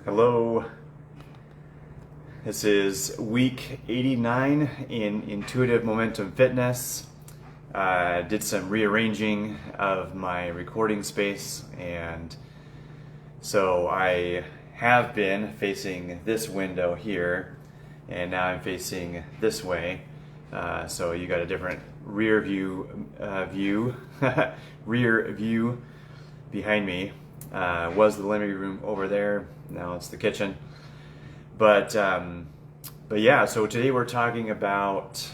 Hello. This is week 89 in Intuitive Momentum Fitness. Did some rearranging of my recording space, and so I have been facing this window here, and now I'm facing this way. So you got a different rear view rear view behind me. Was the living room over there? Now it's the kitchen. But yeah. So today we're talking about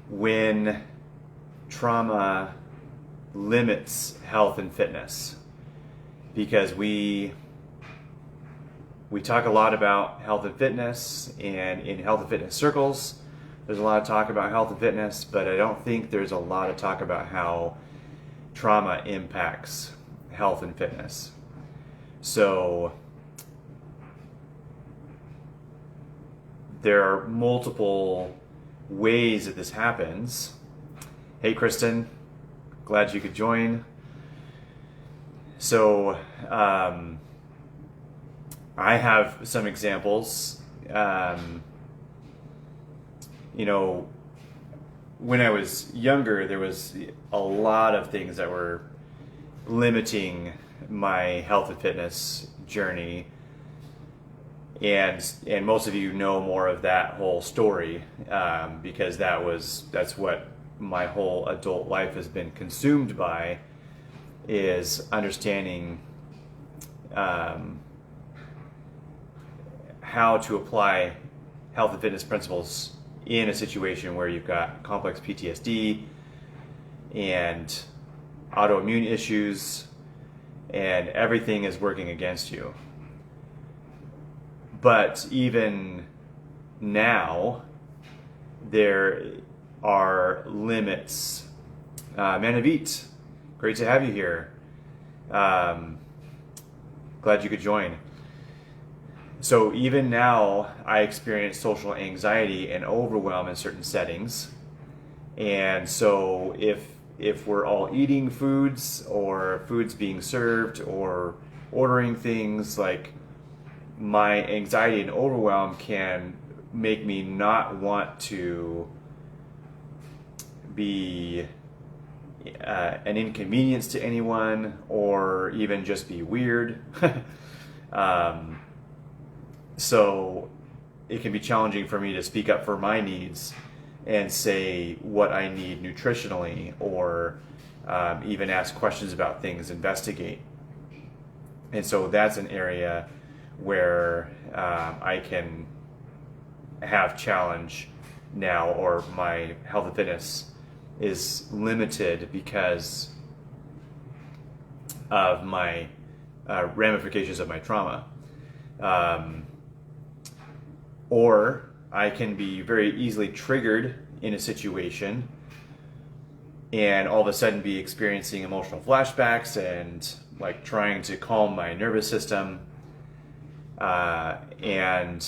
when trauma limits health and fitness, because we talk a lot about health and fitness, and in health and fitness circles, there's a lot of talk about health and fitness, but I don't think there's a lot of talk about how trauma impacts health and fitness. So there are multiple ways that this happens. Hey Kristen, glad you could join. So I have some examples. When I was younger, there was a lot of things that were limiting my health and fitness journey, and most of you know more of that whole story, because that's what my whole adult life has been consumed by, is understanding how to apply health and fitness principles in a situation where you've got complex PTSD and autoimmune issues and everything is working against you. But even now, there are limits. Manavit, great to have you here. Glad you could join. So even now, I experience social anxiety and overwhelm in certain settings. And so if we're all eating foods, or foods being served, or ordering things, like, my anxiety and overwhelm can make me not want to be an inconvenience to anyone, or even just be weird. So it can be challenging for me to speak up for my needs and say what I need nutritionally, or even ask questions about things, investigate. And so that's an area where I can have challenge now, or my health and fitness is limited because of my ramifications of my trauma. Or I can be very easily triggered in a situation and all of a sudden be experiencing emotional flashbacks and like trying to calm my nervous system. And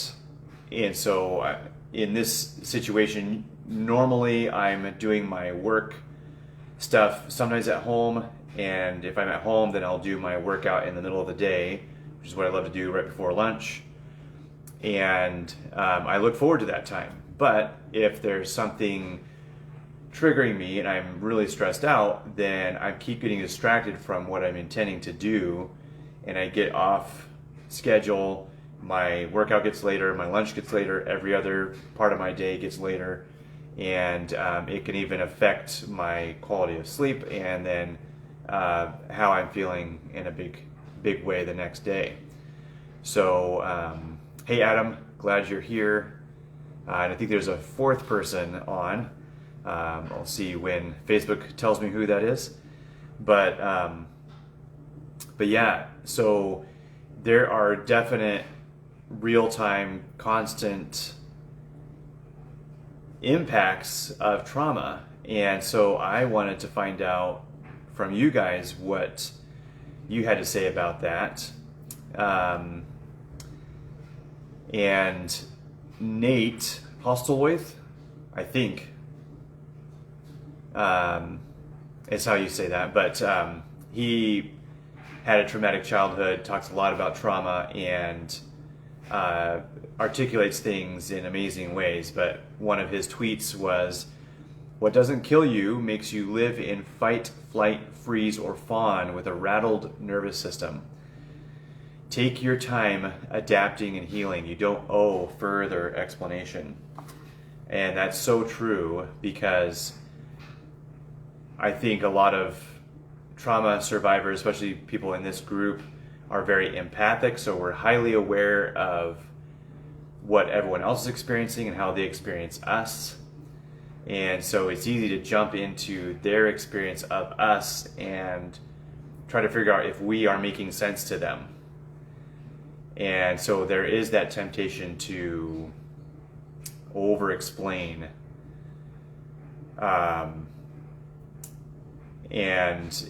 so in this situation, normally I'm doing my work stuff sometimes at home, and if I'm at home, then I'll do my workout in the middle of the day, which is what I love to do right before lunch. And I look forward to that time. But if there's something triggering me and I'm really stressed out, then I keep getting distracted from what I'm intending to do, and I get off schedule. My workout gets later, my lunch gets later, every other part of my day gets later, and it can even affect my quality of sleep, and then how I'm feeling in a big way the next day. So hey Adam, glad you're here. And I think there's a fourth person on. I'll see when Facebook tells me who that is. But yeah, so there are definite real-time, constant impacts of trauma. And so I wanted to find out from you guys what you had to say about that. And Nate Postelwaith, I think, is how you say that, but he had a traumatic childhood, talks a lot about trauma, and articulates things in amazing ways. But one of his tweets was, "What doesn't kill you makes you live in fight, flight, freeze, or fawn with a rattled nervous system. Take your time adapting and healing. You don't owe further explanation." And that's so true, because I think a lot of trauma survivors, especially people in this group, are very empathic, so we're highly aware of what everyone else is experiencing and how they experience us. And so it's easy to jump into their experience of us and try to figure out if we are making sense to them. And so there is that temptation to over-explain. And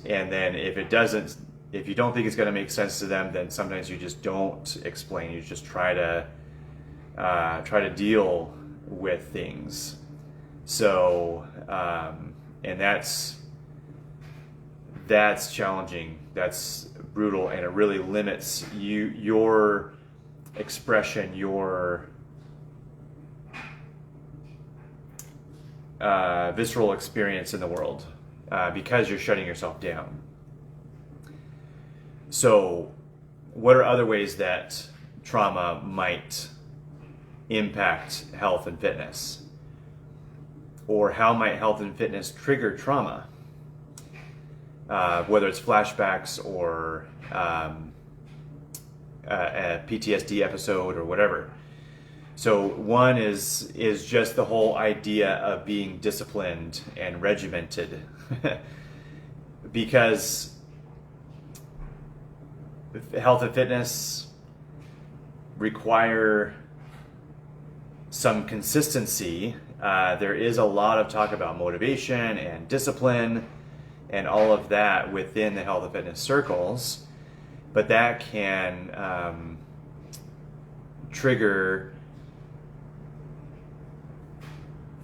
then if you don't think it's going to make sense to them, then sometimes you just don't explain. You just try to deal with things. So, and that's challenging. That's brutal, and it really limits your expression, your visceral experience in the world, because you're shutting yourself down. So, what are other ways that trauma might impact health and fitness? Or how might health and fitness trigger trauma? Whether it's flashbacks or a PTSD episode or whatever. So one is just the whole idea of being disciplined and regimented. Because health and fitness require some consistency. There is a lot of talk about motivation and discipline and all of that within the health and fitness circles, but that can trigger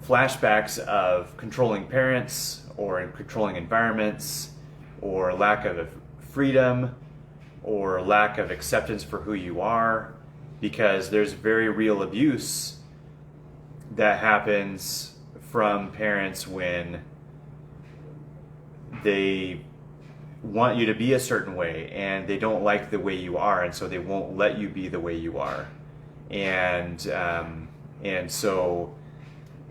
flashbacks of controlling parents or in controlling environments, or lack of freedom, or lack of acceptance for who you are, because there's very real abuse that happens from parents when they want you to be a certain way and they don't like the way you are, and so they won't let you be the way you are. And so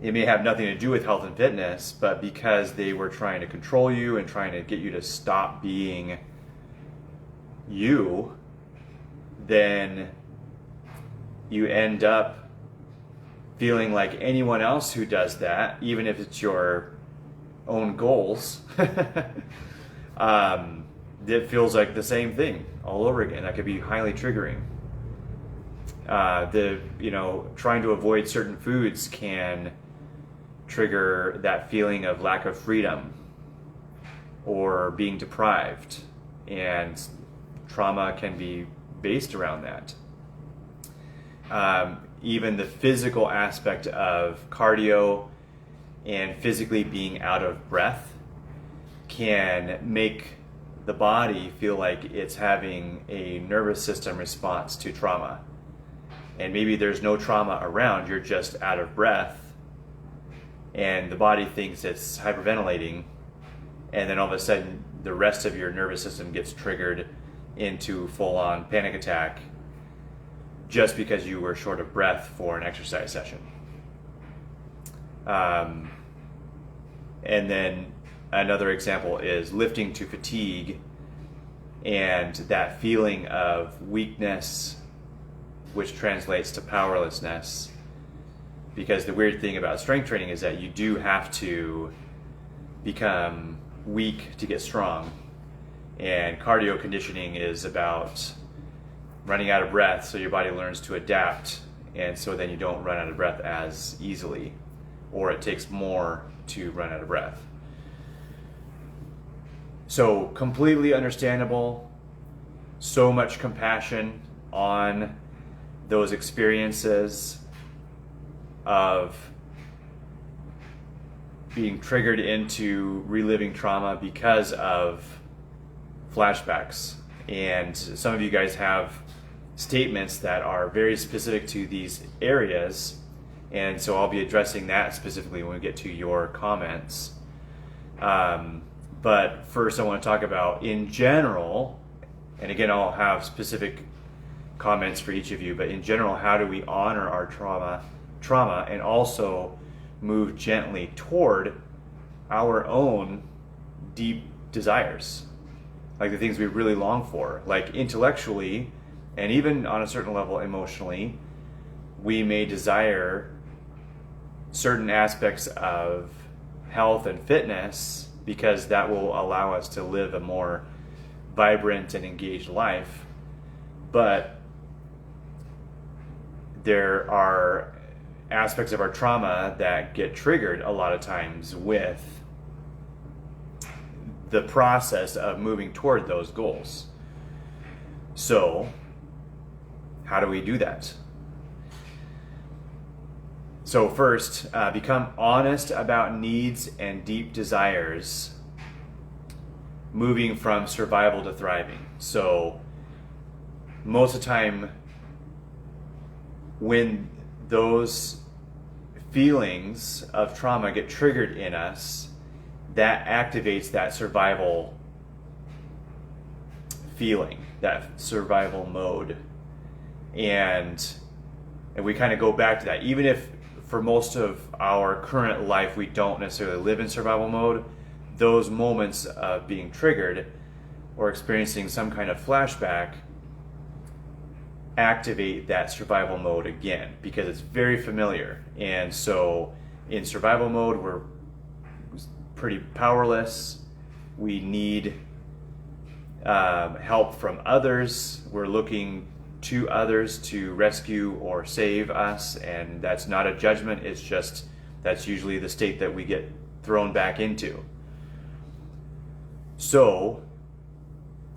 it may have nothing to do with health and fitness, but because they were trying to control you and trying to get you to stop being you, then you end up feeling like anyone else who does that, even if it's your own goals, it feels like the same thing all over again. That could be highly triggering. Trying to avoid certain foods can trigger that feeling of lack of freedom or being deprived, and trauma can be based around that. Even the physical aspect of cardio and physically being out of breath can make the body feel like it's having a nervous system response to trauma. And maybe there's no trauma around, you're just out of breath, and the body thinks it's hyperventilating, and then all of a sudden the rest of your nervous system gets triggered into full-on panic attack just because you were short of breath for an exercise session. And then another example is lifting to fatigue, and that feeling of weakness, which translates to powerlessness. Because the weird thing about strength training is that you do have to become weak to get strong. And cardio conditioning is about running out of breath so your body learns to adapt, and so then you don't run out of breath as easily, or it takes more to run out of breath. So completely understandable, so much compassion on those experiences of being triggered into reliving trauma because of flashbacks And some of you guys have statements that are very specific to these areas, and so I'll be addressing that specifically when we get to your comments. But first I want to talk about in general, and again I'll have specific comments for each of you, but in general, how do we honor our trauma and also move gently toward our own deep desires, like the things we really long for, like intellectually and even on a certain level emotionally. We may desire certain aspects of health and fitness because that will allow us to live a more vibrant and engaged life. But there are aspects of our trauma that get triggered a lot of times with the process of moving toward those goals. So, how do we do that? So first, become honest about needs and deep desires, moving from survival to thriving. So most of the time, when those feelings of trauma get triggered in us, that activates that survival feeling, that survival mode. And we kind of go back to that. Even if for most of our current life we don't necessarily live in survival mode, those moments of being triggered or experiencing some kind of flashback activate that survival mode again, because it's very familiar. And so in survival mode, we're pretty powerless. We need help from others. We're looking to others to rescue or save us, and that's not a judgment. It's just that's usually the state that we get thrown back into. So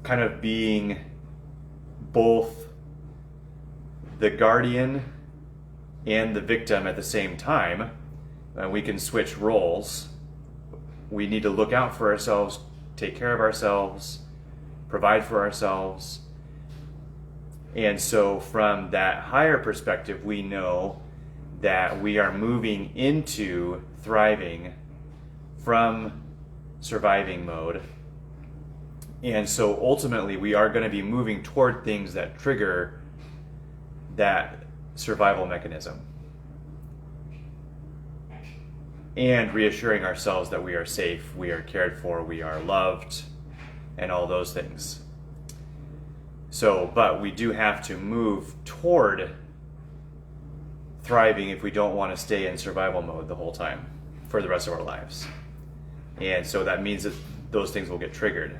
kind of being both the guardian and the victim at the same time, we can switch roles. We need to look out for ourselves, take care of ourselves, provide for ourselves. And so from that higher perspective, we know that we are moving into thriving from surviving mode. And so ultimately, we are going to be moving toward things that trigger that survival mechanism, and reassuring ourselves that we are safe, we are cared for, we are loved, and all those things. So, but we do have to move toward thriving if we don't want to stay in survival mode the whole time for the rest of our lives. And so that means that those things will get triggered.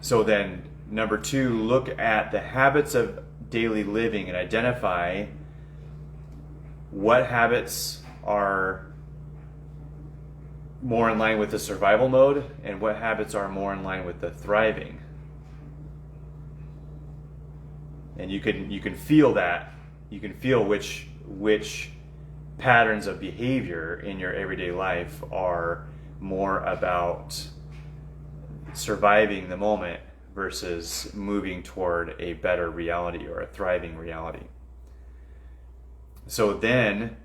So then, number 2, look at the habits of daily living and identify what habits are more in line with the survival mode and what habits are more in line with the thriving. And you can feel that. You can feel which patterns of behavior in your everyday life are more about surviving the moment versus moving toward a better reality or a thriving reality. So then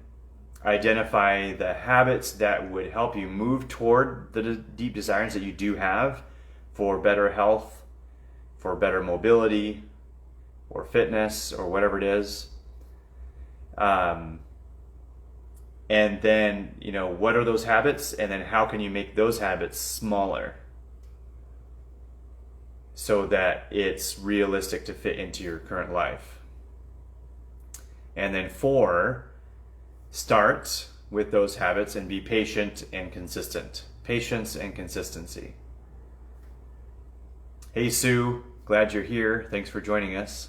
identify the habits that would help you move toward the deep desires that you do have for better health, for better mobility, or fitness, or whatever it is. And then, what are those habits? And then how can you make those habits smaller so that it's realistic to fit into your current life? And then 4, start with those habits and be patient and consistent. Patience and consistency. Hey Sue, glad you're here. Thanks for joining us.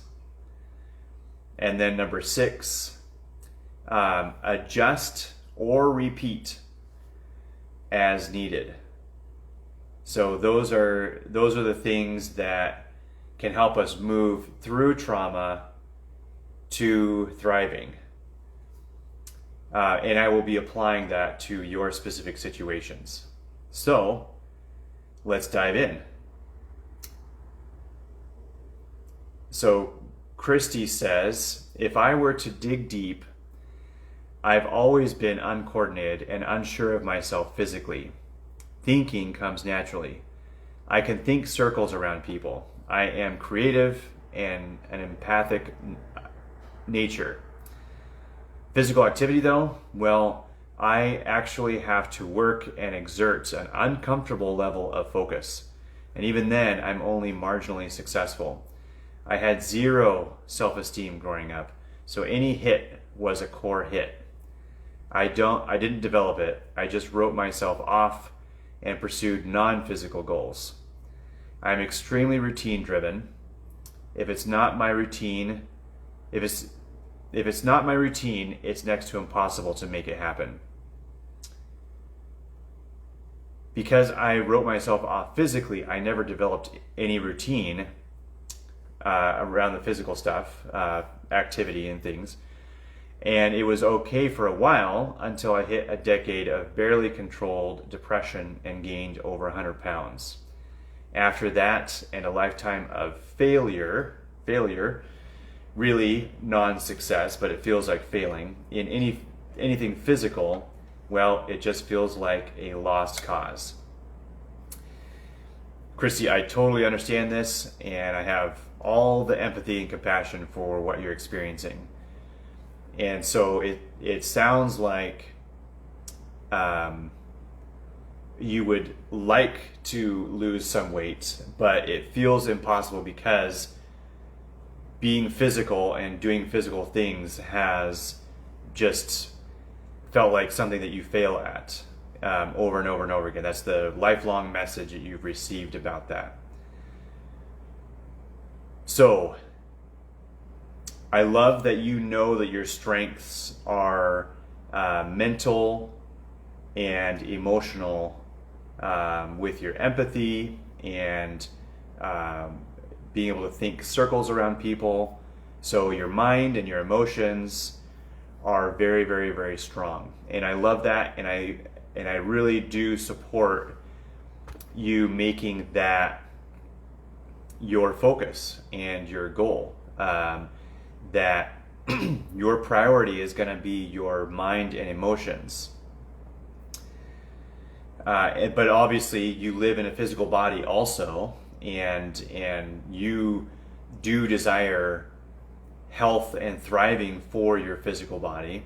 And then number 6, adjust or repeat as needed. So those are the things that can help us move through trauma to thriving. And I will be applying that to your specific situations. So let's dive in. So Christy says, if I were to dig deep, I've always been uncoordinated and unsure of myself physically. Thinking comes naturally. I can think circles around people. I am creative and an empathic nature. Physical activity though, well, I actually have to work and exert an uncomfortable level of focus. And even then, I'm only marginally successful. I had zero self-esteem growing up, so any hit was a core hit. I didn't develop it. I just wrote myself off and pursued non-physical goals. I'm extremely routine driven. If it's not my routine, it's next to impossible to make it happen. Because I wrote myself off physically, I never developed any routine around the physical stuff, activity and things. And it was okay for a while until I hit a decade of barely controlled depression and gained over 100 pounds. After that, and a lifetime of failure, really non-success, but it feels like failing in anything physical, well, it just feels like a lost cause. Christy, I totally understand this, and I have all the empathy and compassion for what you're experiencing. And so it sounds like you would like to lose some weight, but it feels impossible because being physical and doing physical things has just felt like something that you fail at over and over and over again. That's the lifelong message that you've received about that. So I love that you know that your strengths are mental and emotional, with your empathy and being able to think circles around people. So your mind and your emotions are very, very, very strong. And I love that, and I really do support you making that your focus and your goal. That your priority is going to be your mind and emotions. But obviously you live in a physical body also, and you do desire health and thriving for your physical body.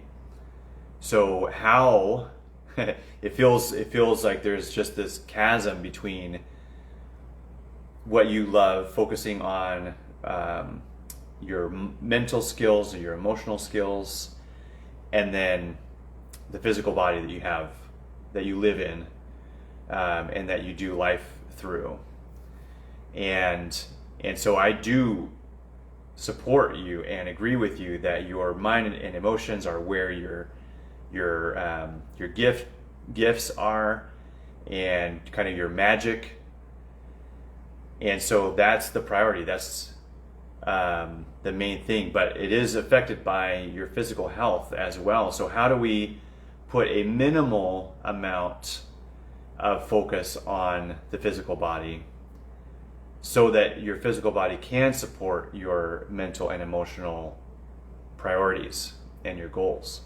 So how it feels like there's just this chasm between what you love, focusing on your mental skills or your emotional skills, and then the physical body that you have, that you live in, and that you do life through. And so I do support you and agree with you that your mind and emotions are where your gifts are, and kind of your magic. And so that's the priority. That's the main thing, but it is affected by your physical health as well. So how do we put a minimal amount of focus on the physical body so that your physical body can support your mental and emotional priorities and your goals?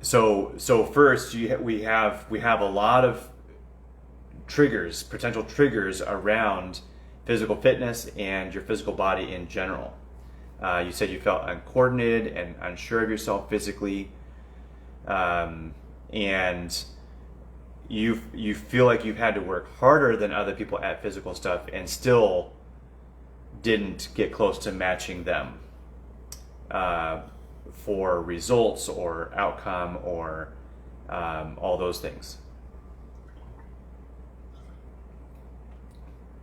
So first, we have a lot of potential triggers around physical fitness and your physical body in general. You said you felt uncoordinated and unsure of yourself physically, and you feel like you've had to work harder than other people at physical stuff and still didn't get close to matching them for results or outcome or all those things.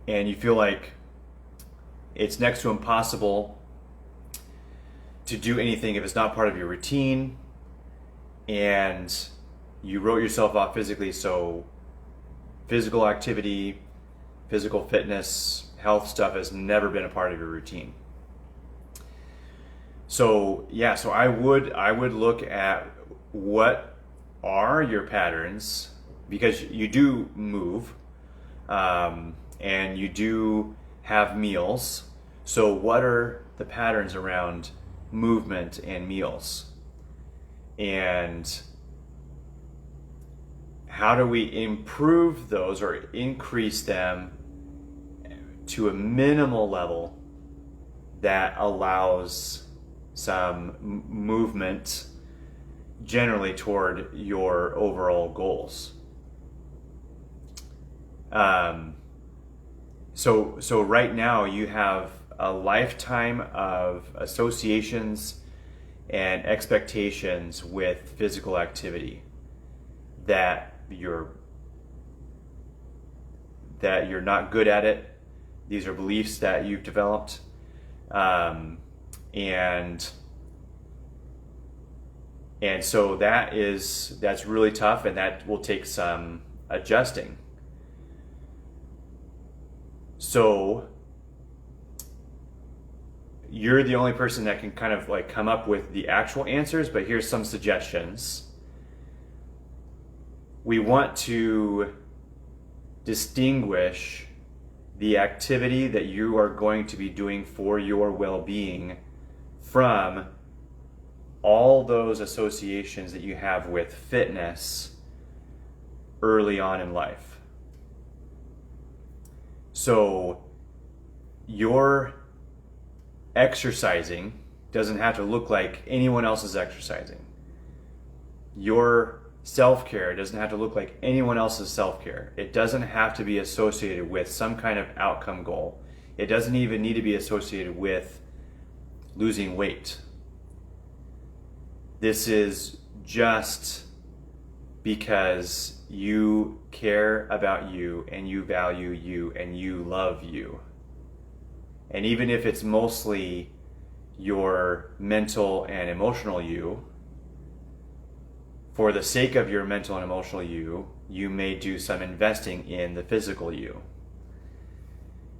And you feel like it's next to impossible to do anything if it's not part of your routine, and you wrote yourself off physically, so physical activity, physical fitness, health stuff has never been a part of your routine. So I would look at what are your patterns, because you do move, and you do have meals. So what are the patterns around movement and meals? And how do we improve those or increase them to a minimal level that allows some movement generally toward your overall goals? So right now you have a lifetime of associations and expectations with physical activity that you're not good at it. These are beliefs that you've developed, and so that's really tough, and that will take some adjusting. So you're the only person that can kind of like come up with the actual answers, but here's some suggestions. We want to distinguish the activity that you are going to be doing for your well-being from all those associations that you have with fitness early on in life. So your exercising doesn't have to look like anyone else's exercising. Your self-care doesn't have to look like anyone else's self-care. It doesn't have to be associated with some kind of outcome goal. It doesn't even need to be associated with losing weight. This is just because you care about you and you value you and you love you. And even if it's mostly your mental and emotional you, for the sake of your mental and emotional you, you may do some investing in the physical you.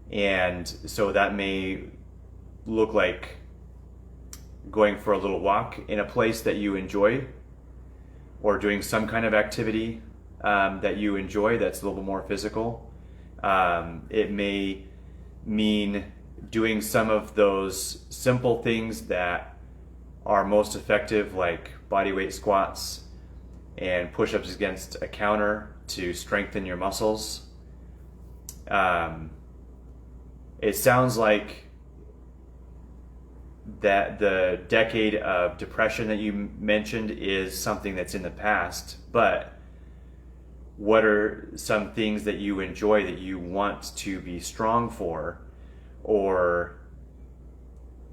And so that may look like going for a little walk in a place that you enjoy, or doing some kind of activity that you enjoy that's a little bit more physical. It may mean doing some of those simple things that are most effective, like bodyweight squats and push-ups against a counter to strengthen your muscles. It sounds like that the decade of depression that you mentioned is something that's in the past, but what are some things that you enjoy that you want to be strong for, or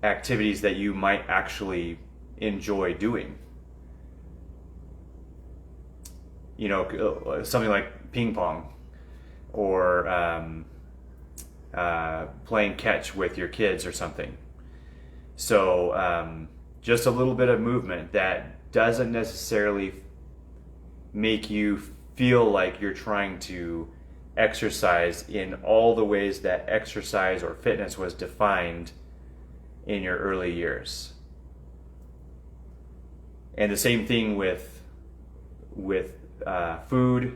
activities that you might actually enjoy doing? You know, something like ping pong, or playing catch with your kids or something. So just a little bit of movement that doesn't necessarily make you feel like you're trying to exercise in all the ways that exercise or fitness was defined in your early years. And the same thing with food.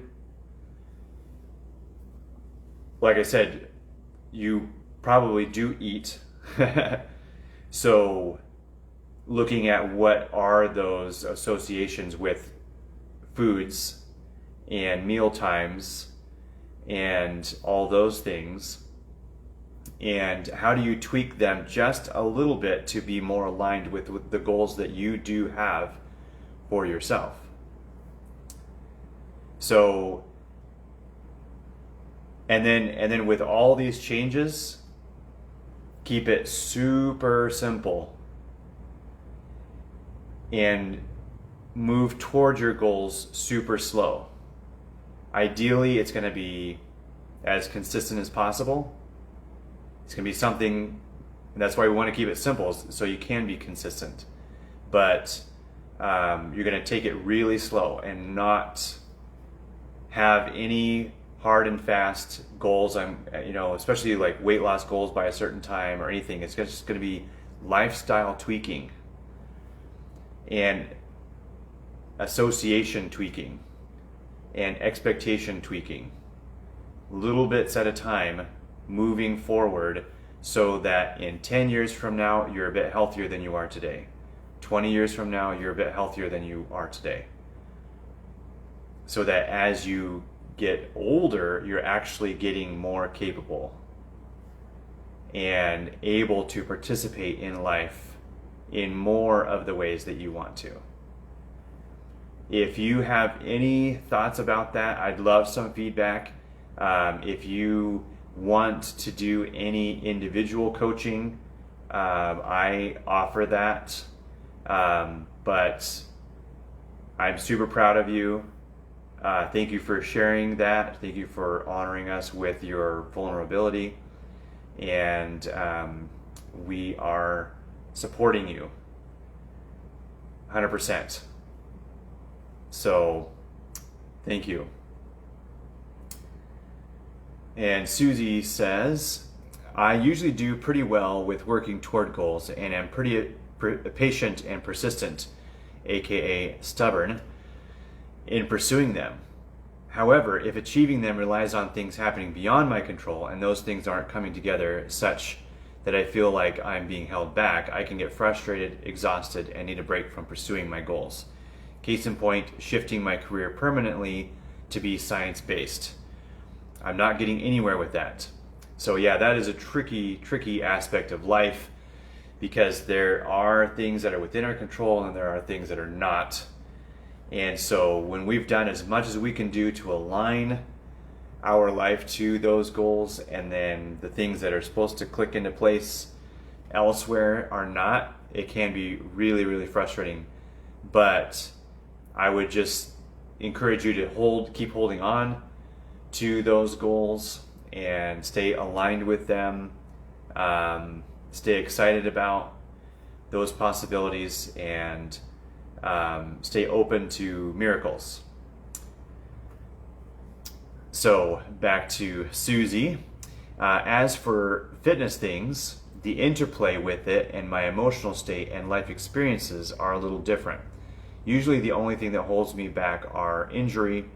Like I said, you probably do eat. So looking at what are those associations with foods and meal times and all those things, and how do you tweak them just a little bit to be more aligned with the goals that you do have for yourself. So and then with all these changes, keep it super simple and move towards your goals super slow. Ideally, it's going to be as consistent as possible. It's going to be something, and that's why we want to keep it simple, so you can be consistent. But you're going to take it really slow and not have any hard and fast goals. Especially like weight loss goals by a certain time or anything. It's just going to be lifestyle tweaking and association tweaking and expectation tweaking little bits at a time, moving forward, so that in 10 years from now, you're a bit healthier than you are today. 20 years from now, you're a bit healthier than you are today. So that as you get older, you're actually getting more capable and able to participate in life in more of the ways that you want to. If you have any thoughts about that, I'd love some feedback. If you want to do any individual coaching, I offer that. But I'm super proud of you. Thank you for sharing that. Thank you for honoring us with your vulnerability. And we are supporting you 100%. So, thank you. And Susie says, I usually do pretty well with working toward goals and am pretty patient and persistent, aka stubborn, in pursuing them. However, if achieving them relies on things happening beyond my control and those things aren't coming together such that I feel like I'm being held back, I can get frustrated, exhausted, and need a break from pursuing my goals. Case in point, shifting my career permanently to be science-based. I'm not getting anywhere with that. So yeah, that is a tricky aspect of life, because there are things that are within our control and there are things that are not. And so when we've done as much as we can do to align our life to those goals, and then the things that are supposed to click into place elsewhere are not, it can be really frustrating. But I would just encourage you to keep holding on to those goals and stay aligned with them. Stay excited about those possibilities, and stay open to miracles. So back to Susie. As for fitness things, the interplay with it and my emotional state and life experiences are a little different. Usually the only thing that holds me back are injury,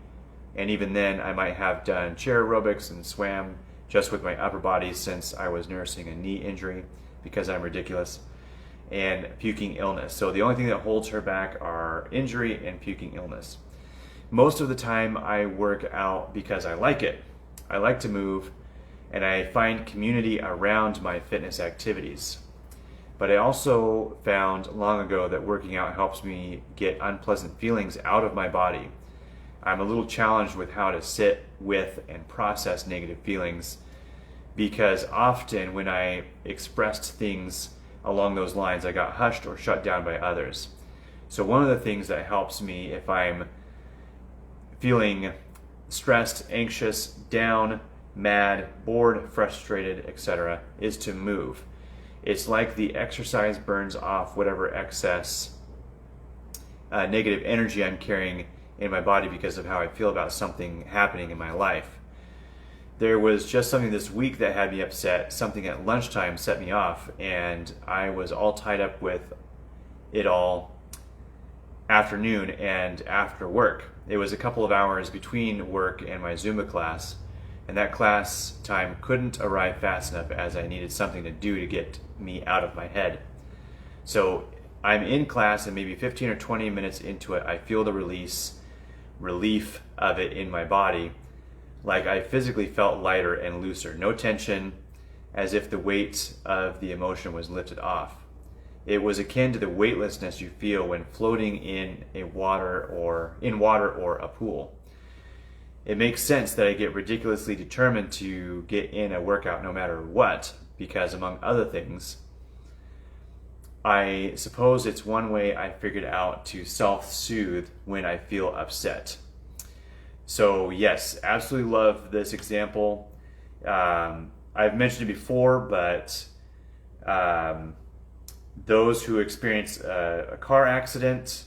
and even then I might have done chair aerobics and swam just with my upper body since I was nursing a knee injury because I'm ridiculous, and puking illness. So the only thing that holds her back are injury and puking illness. Most of the time I work out because I like it. I like to move, and I find community around my fitness activities. But I also found long ago that working out helps me get unpleasant feelings out of my body. I'm a little challenged with how to sit with and process negative feelings, because often when I expressed things along those lines, I got hushed or shut down by others. So one of the things that helps me if I'm feeling stressed, anxious, down, mad, bored, frustrated, etc., is to move. It's like the exercise burns off whatever excess negative energy I'm carrying in my body because of how I feel about something happening in my life. There was just something this week that had me upset. Something at lunchtime set me off, and I was all tied up with it all afternoon and after work. It was a couple of hours between work and my Zumba class, and that class time couldn't arrive fast enough as I needed something to do to get me out of my head. So I'm in class, and maybe 15 or 20 minutes into it, I feel the relief of it in my body. Like I physically felt lighter and looser, no tension, as if the weight of the emotion was lifted off. It was akin to the weightlessness you feel when floating in water or a pool. It makes sense that I get ridiculously determined to get in a workout no matter what, because among other things, I suppose it's one way I figured out to self-soothe when I feel upset. So yes, absolutely love this example. I've mentioned it before, but those who experience a car accident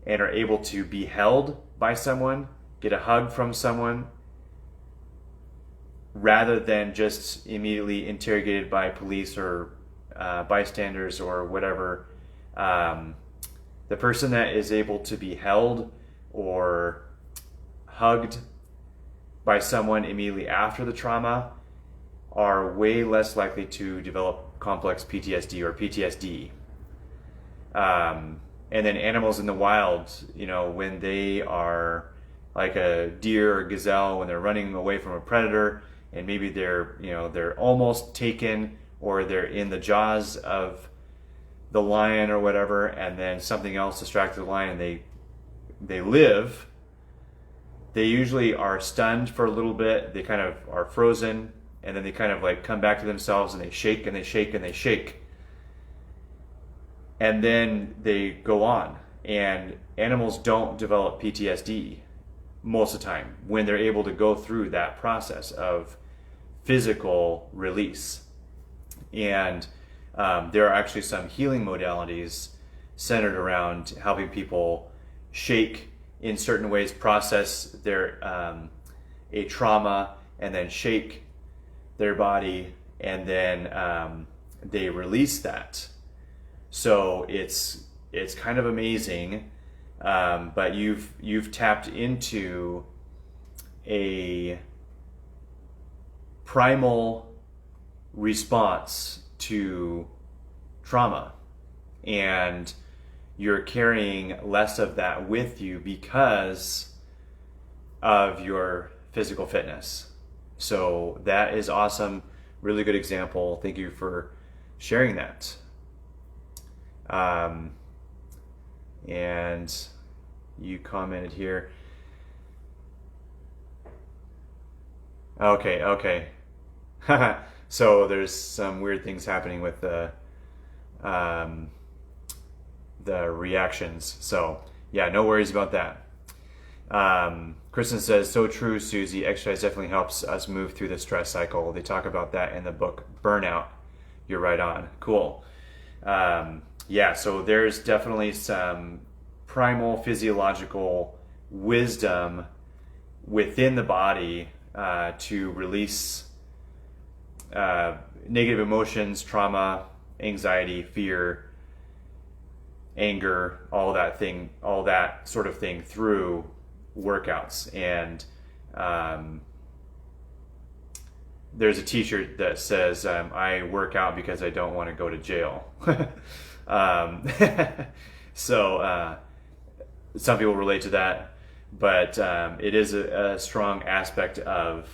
and are able to be held by someone, get a hug from someone, rather than just immediately interrogated by police or bystanders or whatever, the person that is able to be held or hugged by someone immediately after the trauma are way less likely to develop complex PTSD or PTSD. And then animals in the wild, when they are like a deer or gazelle, when they're running away from a predator, and maybe they're almost taken, or they're in the jaws of the lion or whatever, and then something else distracts the lion, and they live. They usually are stunned for a little bit. They kind of are frozen, and then they kind of like come back to themselves, and they shake and they shake and they shake. And then they go on. And animals don't develop PTSD most of the time when they're able to go through that process of physical release. And there are actually some healing modalities centered around helping people shake in certain ways, process their a trauma, and then shake their body, and then they release that. So it's kind of amazing, but you've tapped into a primal response to trauma, and you're carrying less of that with you because of your physical fitness. So that is awesome. Really good example. Thank you for sharing that. And you commented here. Okay. So there's some weird things happening with the reactions. So yeah, no worries about that. Kristen says, so true, Susie. Exercise definitely helps us move through the stress cycle. They talk about that in the book Burnout. You're right on. Cool. Yeah, so there's definitely some primal physiological wisdom within the body to release negative emotions, trauma, anxiety, fear, anger, all that sort of thing through workouts. And there's a t-shirt that says, I work out because I don't want to go to jail. So some people relate to that, but it is a strong aspect of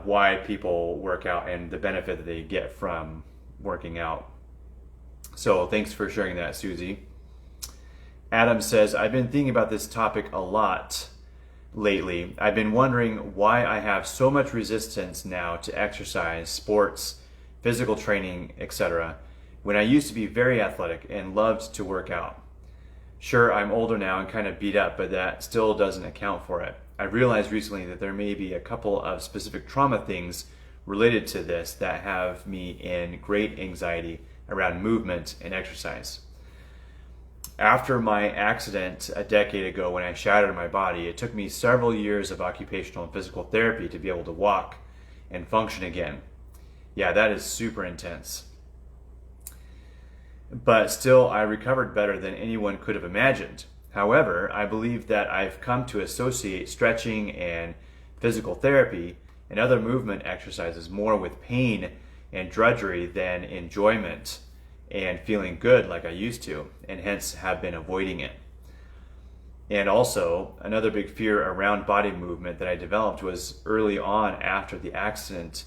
why people work out and the benefit that they get from working out. So thanks for sharing that, Susie. Adam says, I've been thinking about this topic a lot lately. I've been wondering why I have so much resistance now to exercise, sports, physical training, etc., when I used to be very athletic and loved to work out. Sure, I'm older now and kind of beat up, but that still doesn't account for it. I realized recently that there may be a couple of specific trauma things related to this that have me in great anxiety around movement and exercise. After my accident a decade ago when I shattered my body, it took me several years of occupational and physical therapy to be able to walk and function again. Yeah, that is super intense. But still, I recovered better than anyone could have imagined. However, I believe that I've come to associate stretching and physical therapy and other movement exercises more with pain and drudgery than enjoyment and feeling good like I used to, and hence have been avoiding it. And also, another big fear around body movement that I developed was early on after the accident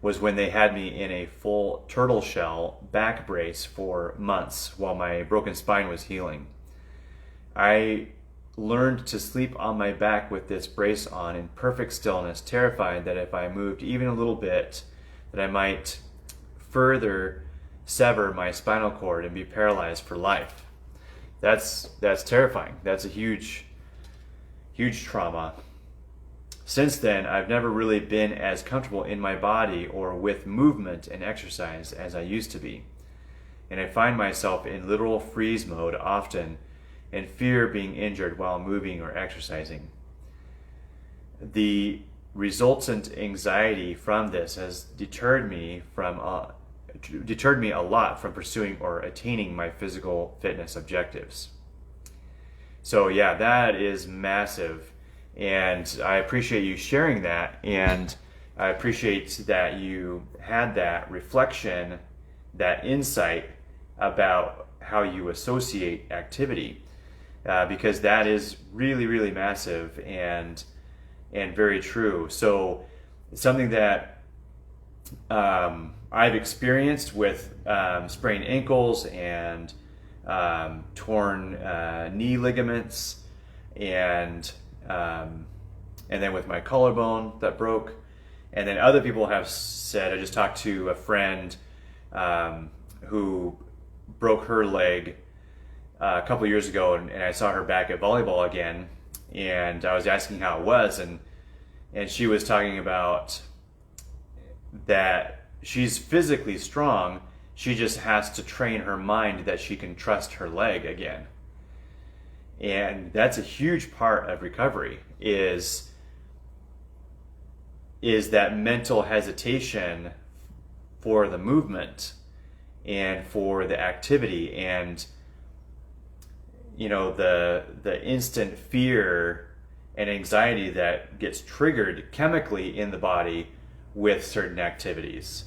was when they had me in a full turtle shell back brace for months while my broken spine was healing. I learned to sleep on my back with this brace on in perfect stillness, terrified that if I moved even a little bit, that I might further sever my spinal cord and be paralyzed for life. That's terrifying. That's a huge trauma. Since then, I've never really been as comfortable in my body or with movement and exercise as I used to be. And I find myself in literal freeze mode often and fear being injured while moving or exercising. The resultant anxiety from this has deterred me a lot from pursuing or attaining my physical fitness objectives. So yeah, that is massive. And I appreciate you sharing that, and I appreciate that you had that reflection, that insight about how you associate activity, because that is really, really massive and very true. So something that I've experienced with sprained ankles and torn knee ligaments, and then with my collarbone that broke, and then other people have said. I just talked to a friend who broke her leg a couple years ago, and I saw her back at volleyball again, and I was asking how it was, and she was talking about that she's physically strong, she just has to train her mind that she can trust her leg again. And that's a huge part of recovery, is that mental hesitation for the movement and for the activity, and the instant fear and anxiety that gets triggered chemically in the body with certain activities.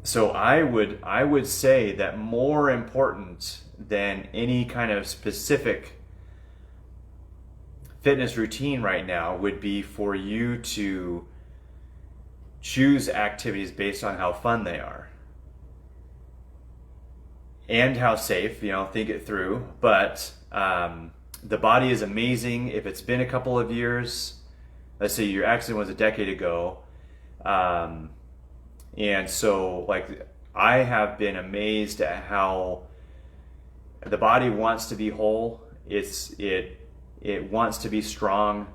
So I would say that more important than any kind of specific fitness routine right now would be for you to choose activities based on how fun they are and how safe. Think it through. But the body is amazing. If it's been a couple of years, let's say your accident was a decade ago, and so I have been amazed at how the body wants to be whole. It wants to be strong,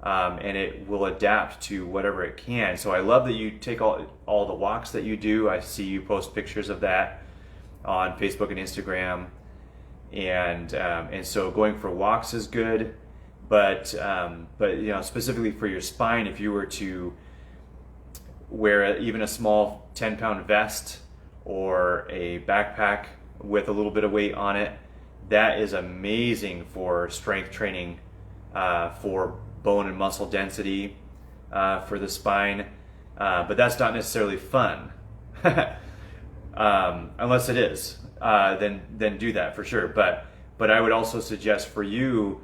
and it will adapt to whatever it can. So I love that you take all the walks that you do. I see you post pictures of that on Facebook and Instagram, and so going for walks is good. But specifically for your spine, if you were to wear even a small 10-pound vest or a backpack with a little bit of weight on it, that is amazing for strength training, for bone and muscle density, for the spine. But that's not necessarily fun. Unless it is, then do that for sure. But I would also suggest for you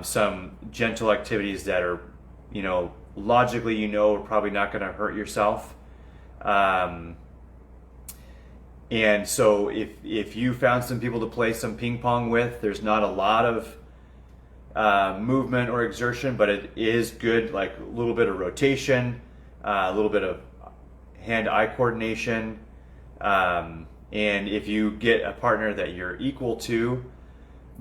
some gentle activities that are, logically, are probably not going to hurt yourself. And so if you found some people to play some ping pong with, there's not a lot of movement or exertion, but it is good, like a little bit of rotation, a little bit of hand-eye coordination. And if you get a partner that you're equal to,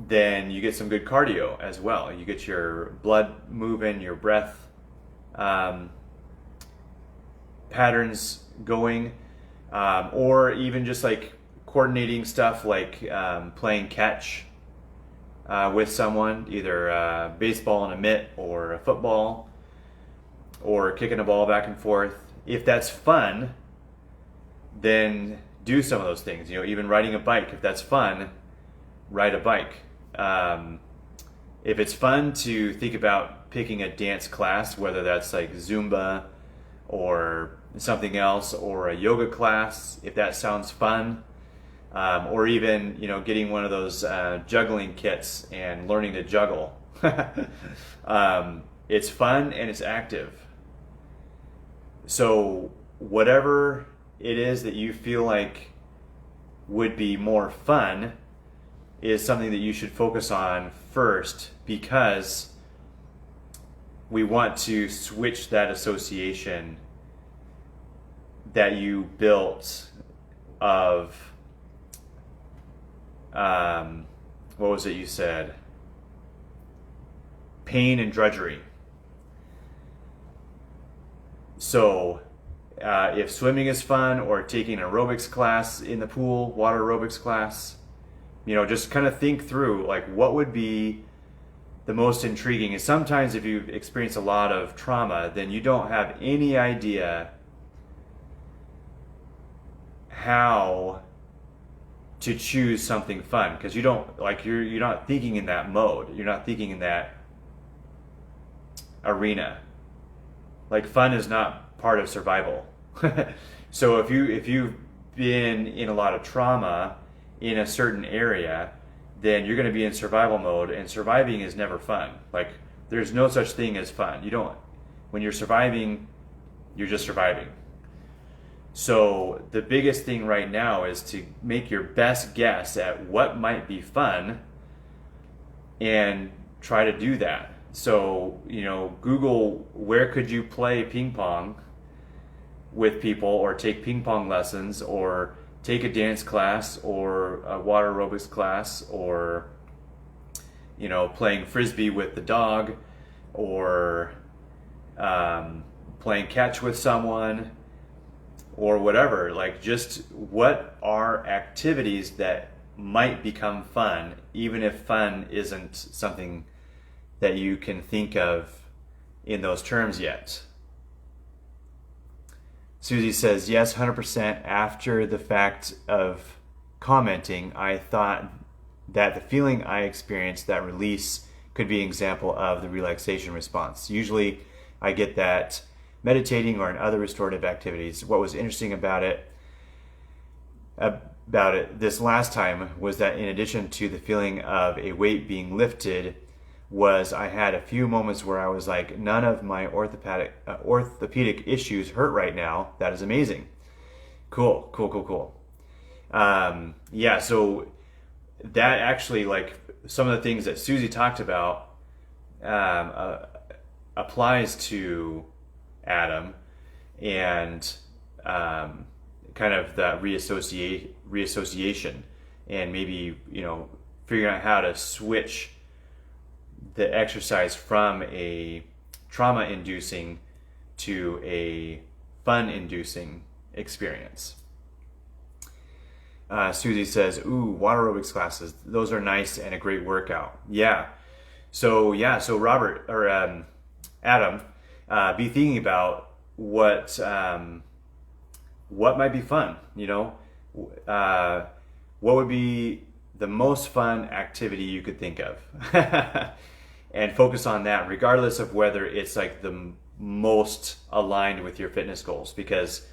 then you get some good cardio as well. You get your blood moving, your breath patterns going, or even just like coordinating stuff like playing catch with someone, either a baseball and a mitt or a football, or kicking a ball back and forth. If that's fun, then do some of those things. Even riding a bike, if that's fun, ride a bike. If it's fun to think about picking a dance class, whether that's like Zumba or something else, or a yoga class, if that sounds fun, or even getting one of those juggling kits and learning to juggle. It's fun and it's active. So whatever it is that you feel like would be more fun is something that you should focus on first, because we want to switch that association that you built of what was it you said? Pain and drudgery. So if swimming is fun, or taking an aerobics class in the pool, water aerobics class, just kind of think through like what would be the most intriguing. And sometimes if you've experienced a lot of trauma, then you don't have any idea how to choose something fun, because you don't, like, you're not thinking in that mode. You're not thinking in that arena. Like, fun is not part of survival. So if you've been in a lot of trauma in a certain area, then you're going to be in survival mode, and surviving is never fun. Like, there's no such thing as fun. When you're surviving, you're just surviving. So the biggest thing right now is to make your best guess at what might be fun and try to do that. So, Google, where could you play ping pong with people, or take ping pong lessons, or take a dance class, or a water aerobics class, or, playing frisbee with the dog, or playing catch with someone, or whatever. Like, just what are activities that might become fun, even if fun isn't something that you can think of in those terms yet. Susie says, yes, 100%. After the fact of commenting, I thought that the feeling I experienced, that release, could be an example of the relaxation response. Usually I get that meditating or in other restorative activities. What was interesting about it this last time was that in addition to the feeling of a weight being lifted, was I had a few moments where I was like, none of my orthopedic issues hurt right now. That is amazing. Cool. Yeah, so that actually, like, some of the things that Susie talked about applies to Adam, and kind of that reassociation, and maybe, figuring out how to switch the exercise from a trauma-inducing to a fun-inducing experience. Susie says, ooh, water aerobics classes, those are nice and a great workout. Yeah. So Robert, or Adam, be thinking about what might be fun, what would be the most fun activity you could think of. And focus on that, regardless of whether it's like the most aligned with your fitness goals, because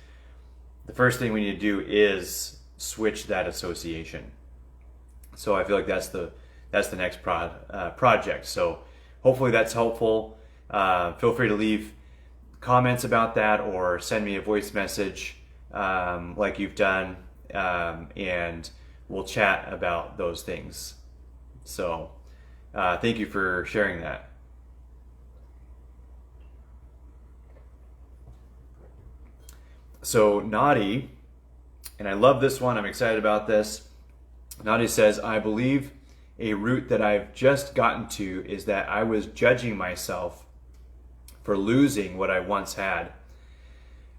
the first thing we need to do is switch that association. So I feel like that's the next project. So hopefully that's helpful. Feel free to leave comments about that, or send me a voice message like you've done, and we'll chat about those things. So thank you for sharing that. So Nadi, and I love this one, I'm excited about this. Nadi says, I believe a root that I've just gotten to is that I was judging myself for losing what I once had.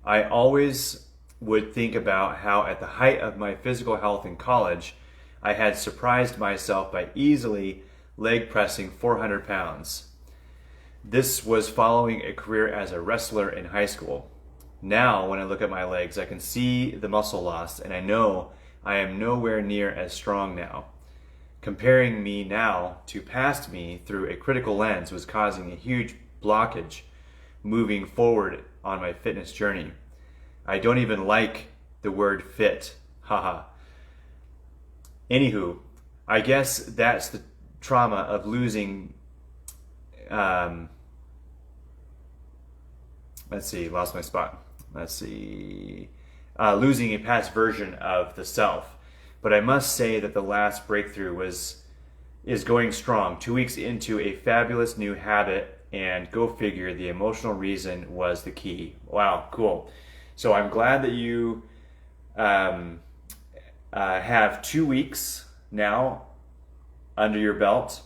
I always would think about how at the height of my physical health in college, I had surprised myself by easily leg pressing 400 pounds. This was following a career as a wrestler in high school. Now, when I look at my legs, I can see the muscle loss, and I know I am nowhere near as strong now. Comparing me now to past me through a critical lens was causing a huge blockage moving forward on my fitness journey. I don't even like the word fit. Haha. Anywho, I guess that's the trauma of losing, let's see, lost my spot. Losing a past version of the self. But I must say that the last breakthrough is going strong. 2 weeks into a fabulous new habit, and go figure, the emotional reason was the key. Wow, cool. So I'm glad that you have 2 weeks now under your belt,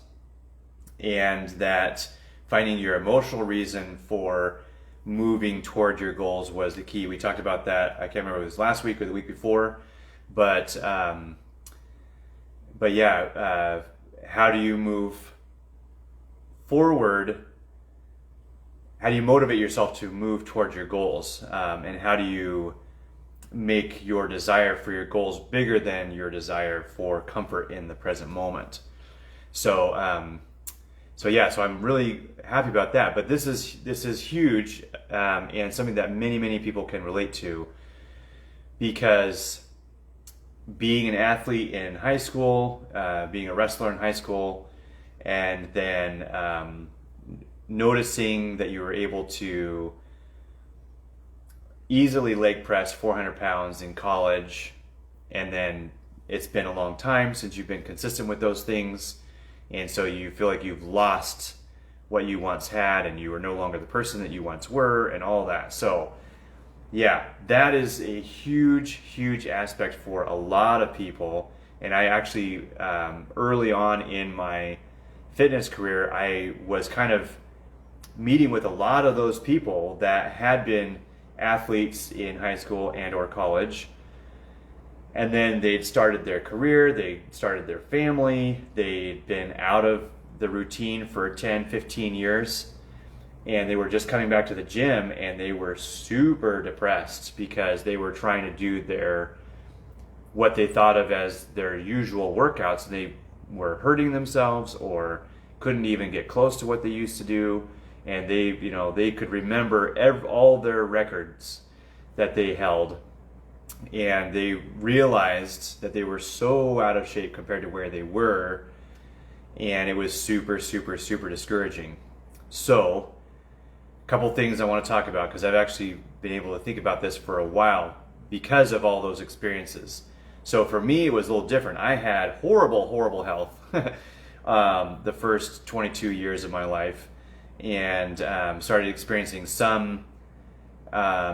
and that finding your emotional reason for moving toward your goals was the key. We talked about that. I can't remember if it was last week or the week before, but yeah, how do you move forward? How do you motivate yourself to move towards your goals? And how do you make your desire for your goals bigger than your desire for comfort in the present moment? So So yeah, so I'm really happy about that. But this is huge, and something that many people can relate to, because being an athlete in high school, being a wrestler in high school, and then noticing that you were able to easily leg press 400 pounds in college, and then it's been a long time since you've been consistent with those things, and so you feel like you've lost what you once had, and you are no longer the person that you once were, and all that. So yeah, that is a huge aspect for a lot of people. And I actually, early on in my fitness career, I was kind of meeting with a lot of those people that had been athletes in high school and or college, and then they'd started their career, they started their family, they'd been out of the routine for 10-15 years, and they were just coming back to the gym, and they were super depressed because they were trying to do what they thought of as their usual workouts, and they were hurting themselves or couldn't even get close to what they used to do. And they could remember all their records that they held, and they realized that they were so out of shape compared to where they were, and it was super discouraging. So a couple things I want to talk about, because I've actually been able to think about this for a while because of all those experiences. So for me, it was a little different. I had horrible health the first 22 years of my life, and started experiencing some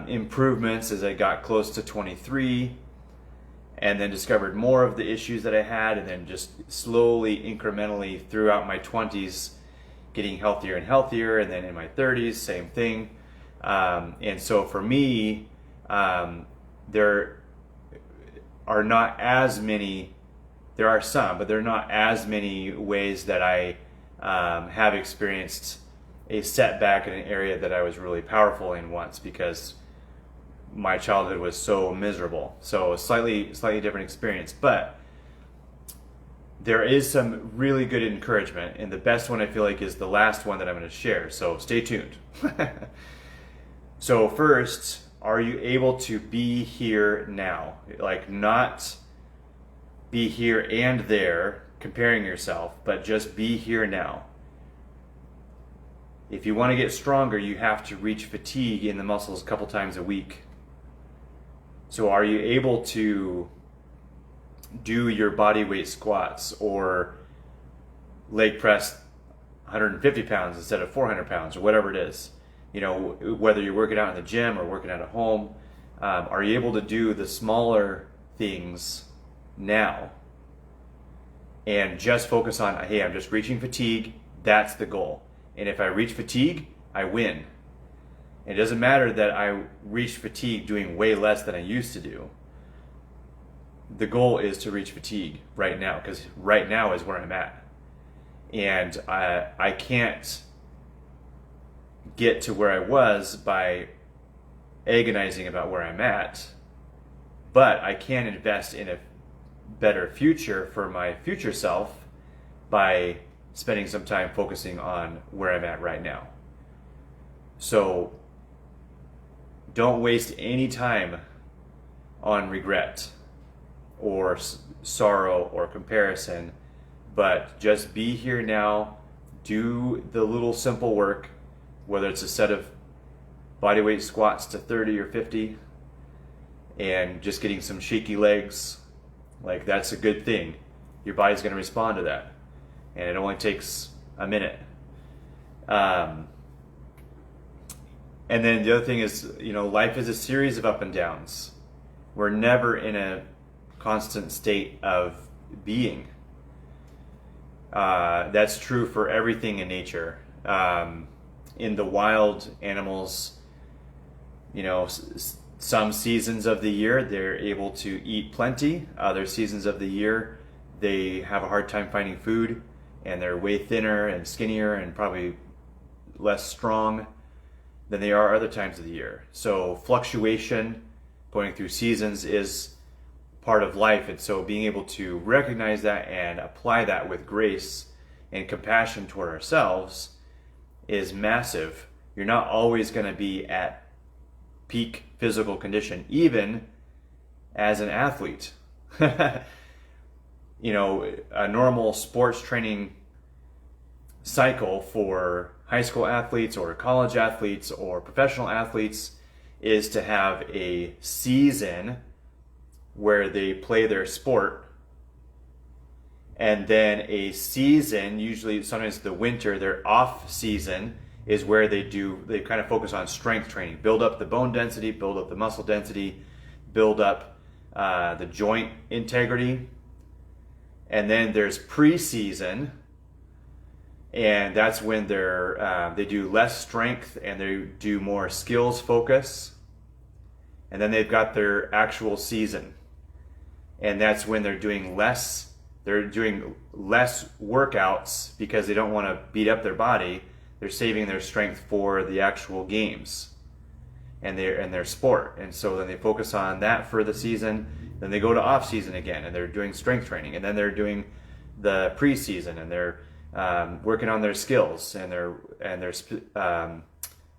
improvements as I got close to 23, and then discovered more of the issues that I had, and then just slowly, incrementally throughout my 20s, getting healthier and healthier, and then in my 30s, same thing. And so for me, there are not as many, there are some, but there are not as many ways that I have experienced a setback in an area that I was really powerful in once, because my childhood was so miserable. So a slightly different experience, but there is some really good encouragement, and the best one I feel like is the last one that I'm going to share. So stay tuned. So first, are you able to be here now? Like, not be here and there comparing yourself, but just be here now. If you want to get stronger, you have to reach fatigue in the muscles a couple times a week. So are you able to do your body weight squats or leg press 150 pounds instead of 400 pounds, or whatever it is? You know, whether you're working out in the gym or working out at home, are you able to do the smaller things now and just focus on, hey, I'm just reaching fatigue, that's the goal. And if I reach fatigue, I win. It doesn't matter that I reach fatigue doing way less than I used to do. The goal is to reach fatigue right now, because right now is where I'm at. And I can't get to where I was by agonizing about where I'm at, but I can invest in a better future for my future self by spending some time focusing on where I'm at right now. So don't waste any time on regret or sorrow or comparison, but just be here now. Do the little simple work, whether it's a set of bodyweight squats to 30 or 50 and just getting some shaky legs. Like, that's a good thing. Your body's going to respond to that, and it only takes a minute. And then the other thing is, life is a series of up and downs. We're never in a constant state of being. That's true for everything in nature. In the wild, animals, some seasons of the year they're able to eat plenty. Other seasons of the year they have a hard time finding food, and they're way thinner and skinnier and probably less strong than they are other times of the year. So fluctuation, going through seasons, is part of life. And so being able to recognize that and apply that with grace and compassion toward ourselves is massive. You're not always going to be at peak physical condition, even as an athlete. You know, a normal sports training cycle for high school athletes or college athletes or professional athletes is to have a season where they play their sport, and then a season, usually sometimes the winter, their off season, is where they kind of focus on strength training, build up the bone density, build up the muscle density, build up the joint integrity. And then there's preseason, and that's when they do less strength and they do more skills focus. And then they've got their actual season, and that's when they're doing less workouts because they don't want to beat up their body. They're saving their strength for the actual games and their sport. And so then they focus on that for the season. Then they go to off season again, and they're doing strength training. And then they're doing the preseason, and they're working on their skills and their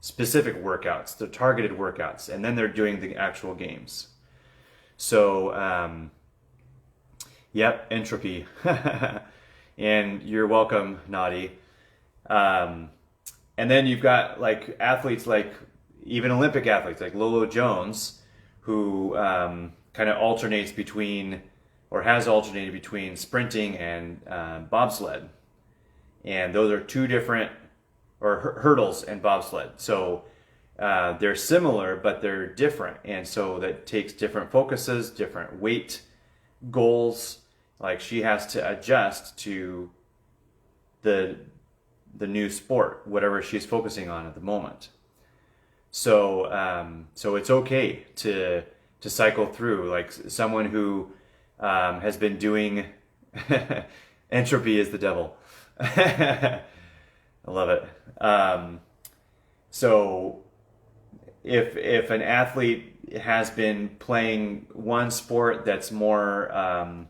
specific workouts, the targeted workouts. And then they're doing the actual games. So, yep, entropy. And you're welcome, Nadi. And then you've got like athletes, like even Olympic athletes like Lolo Jones, who kind of alternates between, or has alternated between, sprinting and bobsled. And those are two different, or hurdles and bobsled. So they're similar, but they're different. And so that takes different focuses, different weight goals. Like she has to adjust to the new sport, whatever she's focusing on at the moment. So so it's okay to cycle through. Like someone who has been doing entropy is the devil. I love it. So if an athlete has been playing one sport that's more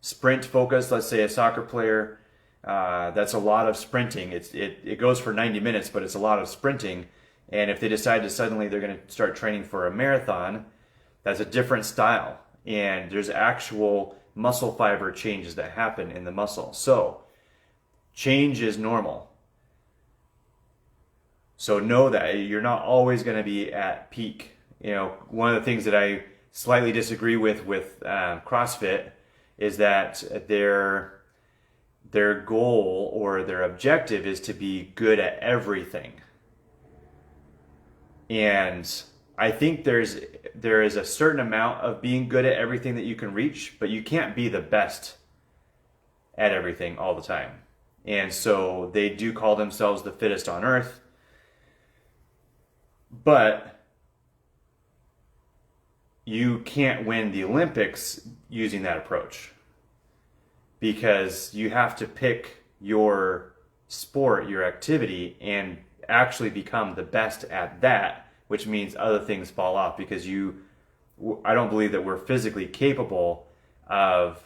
sprint focused, let's say a soccer player, that's a lot of sprinting. It goes for 90 minutes, but it's a lot of sprinting. And if they decide to suddenly they're going to start training for a marathon, that's a different style. And there's actual muscle fiber changes that happen in the muscle. So change is normal. So know that you're not always going to be at peak. You know, one of the things that I slightly disagree with CrossFit is that their goal or their objective is to be good at everything. And I think there is a certain amount of being good at everything that you can reach, but you can't be the best at everything all the time. And so they do call themselves the fittest on earth. But you can't win the Olympics using that approach, because you have to pick your sport, your activity, and actually become the best at that, which means other things fall off, because I don't believe that we're physically capable of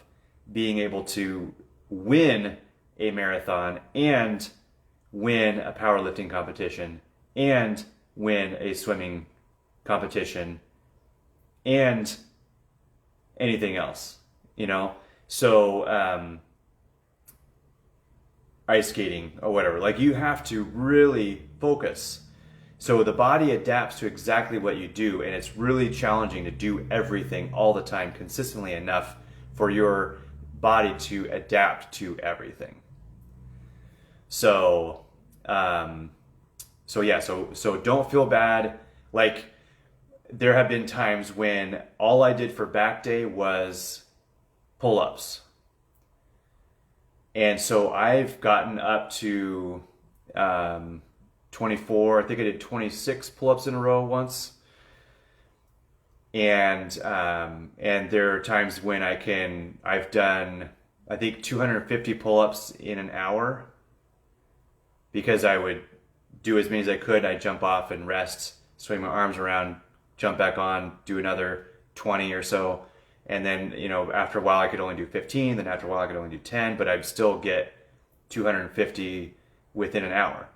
being able to win a marathon and win a powerlifting competition and win a swimming competition and anything else, you know? So, ice skating or whatever, like you have to really focus. So the body adapts to exactly what you do, and it's really challenging to do everything all the time consistently enough for your body to adapt to everything. So, so don't feel bad. Like there have been times when all I did for back day was pull-ups. And so I've gotten up to 24, I think I did 26 pull-ups in a row once. And there are times when I've done, I think 250 pull-ups in an hour, because I would do as many as I could. I'd jump off and rest, swing my arms around, jump back on, do another 20 or so. And then, you know, after a while I could only do 15, then after a while I could only do 10, but I'd still get 250 within an hour.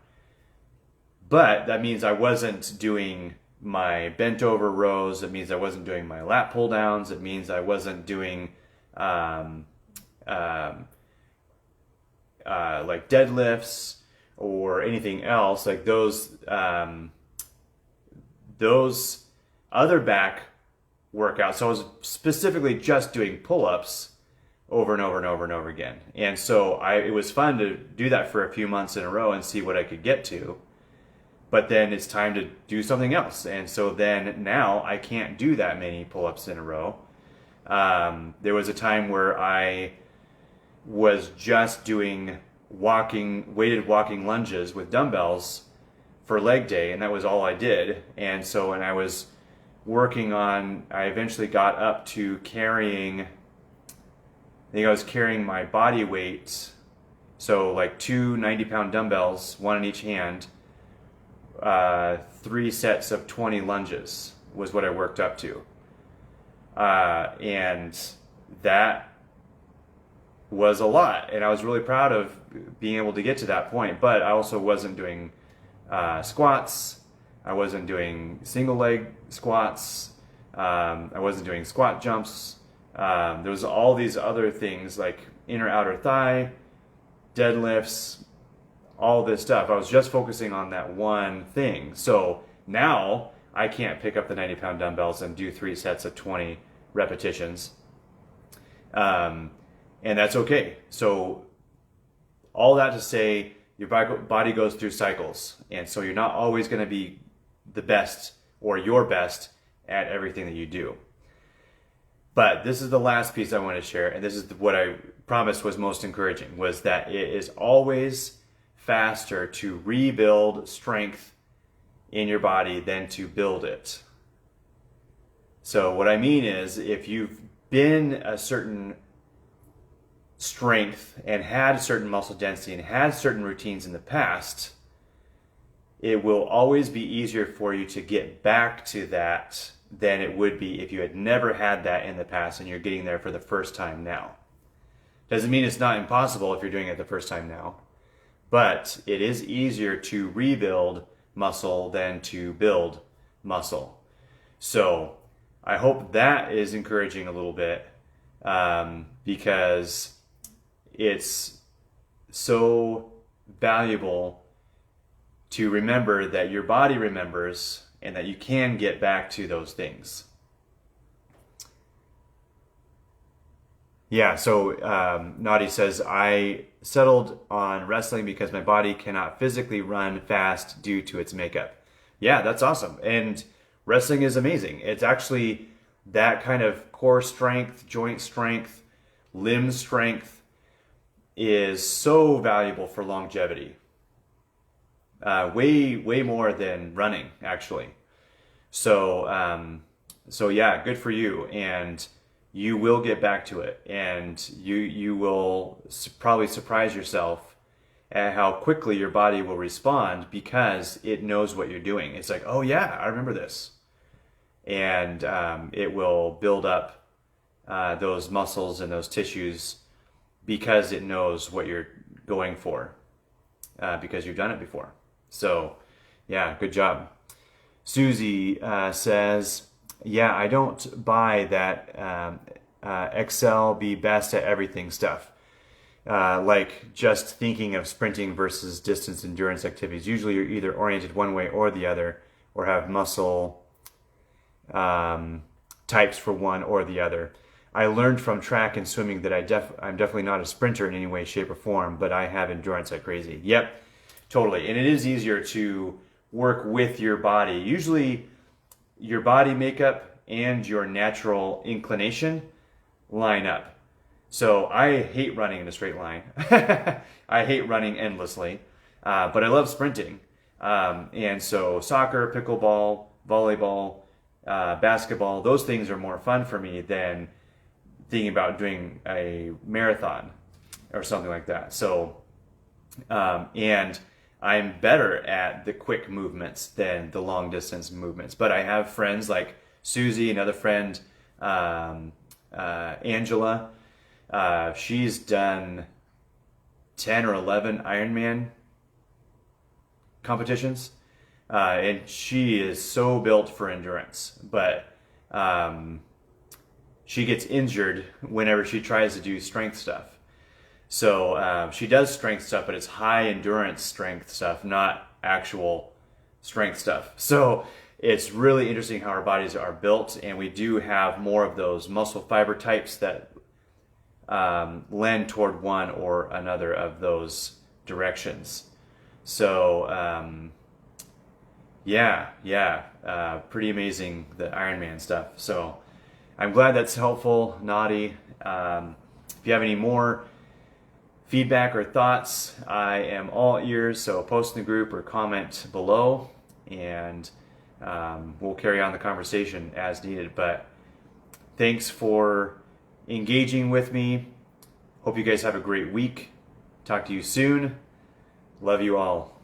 But that means I wasn't doing my bent over rows. It means I wasn't doing my lat pull downs. It means I wasn't doing like deadlifts or anything else like those other back workouts. So I was specifically just doing pull-ups over and over and over and over again. And so it was fun to do that for a few months in a row and see what I could get to. But then it's time to do something else. And so then now I can't do that many pull-ups in a row. There was a time where I was just doing weighted walking lunges with dumbbells for leg day, and that was all I did. And so when I was working on, I eventually got up to carrying, I think I was carrying my body weight, so like two 90-pound dumbbells, one in each hand, 3 sets of 20 lunges was what I worked up to. And that was a lot, and I was really proud of being able to get to that point. But I also wasn't doing squats. I wasn't doing single leg squats. I wasn't doing squat jumps. There was all these other things like inner outer thigh, deadlifts, all this stuff. I was just focusing on that one thing. So now I can't pick up the 90-pound dumbbells and do 3 sets of 20 repetitions. And that's okay. So all that to say, your body goes through cycles. And so you're not always going to be the best or your best at everything that you do. But this is the last piece I want to share. And this is what I promised was most encouraging, was that it is always faster to rebuild strength in your body than to build it. So what I mean is, if you've been a certain strength and had certain muscle density and had certain routines in the past, it will always be easier for you to get back to that than it would be if you had never had that in the past and you're getting there for the first time now. Doesn't mean it's not impossible if you're doing it the first time now, but it is easier to rebuild muscle than to build muscle. So I hope that is encouraging a little bit, because it's so valuable to remember that your body remembers and that you can get back to those things. Yeah, so Nadi says, I settled on wrestling because my body cannot physically run fast due to its makeup. Yeah, that's awesome. And wrestling is amazing. It's actually that kind of core strength, joint strength, limb strength is so valuable for longevity. Way more than running, actually. So yeah, good for you. And you will get back to it, and you will probably surprise yourself at how quickly your body will respond, because it knows what you're doing. It's like, oh yeah, I remember this. And it will build up those muscles and those tissues because it knows what you're going for, because you've done it before. So yeah, good job. Susie says, yeah, I don't buy that Excel be best at everything stuff. Like just thinking of sprinting versus distance endurance activities. Usually you're either oriented one way or the other, or have muscle types for one or the other. I learned from track and swimming that I'm definitely not a sprinter in any way, shape, or form, but I have endurance like crazy. Yep, totally. And it is easier to work with your body. Usually your body makeup and your natural inclination line up. So I hate running in a straight line. I hate running endlessly, but I love sprinting. And so soccer, pickleball, volleyball, basketball, those things are more fun for me than thinking about doing a marathon or something like that. So, and I'm better at the quick movements than the long distance movements. But I have friends like Susie, another friend, Angela. She's done 10 or 11 Ironman competitions. And she is so built for endurance, but she gets injured whenever she tries to do strength stuff. So she does strength stuff, but it's high endurance strength stuff, not actual strength stuff. So it's really interesting how our bodies are built, and we do have more of those muscle fiber types that lend toward one or another of those directions. So pretty amazing, the Ironman stuff. So I'm glad that's helpful, Nadi. If you have any more feedback or thoughts, I am all ears, so post in the group or comment below, and we'll carry on the conversation as needed. But thanks for engaging with me. Hope you guys have a great week. Talk to you soon. Love you all.